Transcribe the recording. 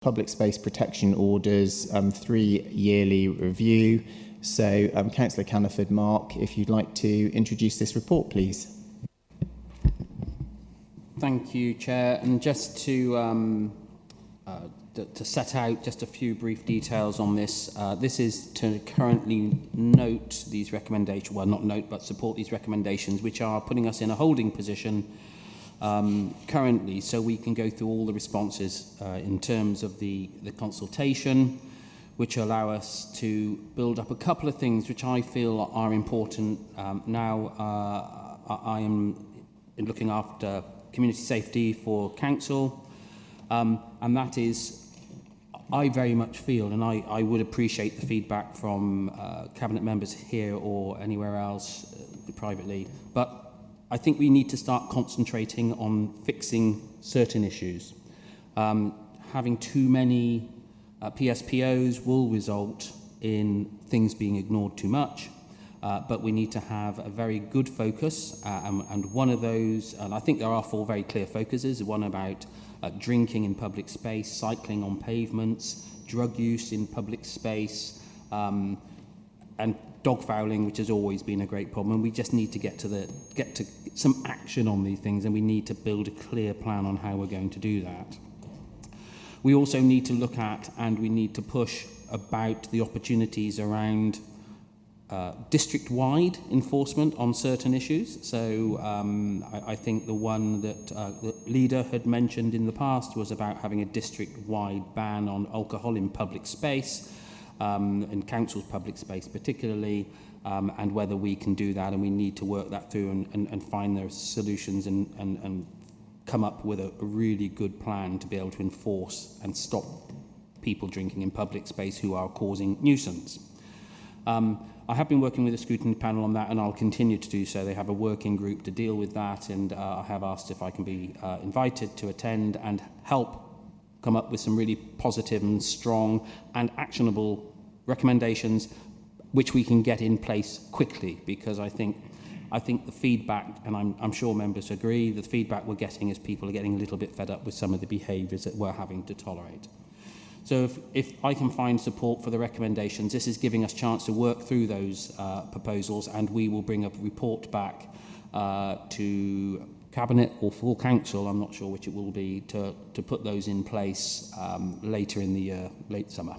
public space protection orders 3-yearly review. So, Councillor Canniford Mark, if you'd like to introduce this report, please. Thank you, Chair. And just to set out just a few brief details on this, this is to currently note these recommendations, well, not note, but support these recommendations, which are putting us in a holding position currently, so we can go through all the responses in terms of the consultation, which allow us to build up a couple of things which I feel are important. I am looking after community safety for council, and that is, I very much feel, and I would appreciate the feedback from cabinet members here or anywhere else privately, but I think we need to start concentrating on fixing certain issues. Having too many PSPOs will result in things being ignored too much, but we need to have a very good focus, and one of those, and I think there are 4 very clear focuses, one about drinking in public space, cycling on pavements, drug use in public space, and dog fouling, which has always been a great problem. And we just need to get to some action on these things, and we need to build a clear plan on how we're going to do that. We also need to look at, and we need to push about the opportunities around district-wide enforcement on certain issues. So I think the one that the leader had mentioned in the past was about having a district-wide ban on alcohol in public space, in council's public space particularly, and whether we can do that, and we need to work that through and find those solutions and come up with a really good plan to be able to enforce and stop people drinking in public space who are causing nuisance. I have been working with the scrutiny panel on that, and I'll continue to do so. They have a working group to deal with that, and I have asked if I can be invited to attend and help come up with some really positive and strong and actionable recommendations which we can get in place quickly, because I think the feedback, and I'm sure members agree, the feedback we're getting is people are getting a little bit fed up with some of the behaviours that we're having to tolerate. So if I can find support for the recommendations, this is giving us a chance to work through those proposals, and we will bring a report back to Cabinet or full Council, I'm not sure which it will be, to put those in place later in the year, late summer.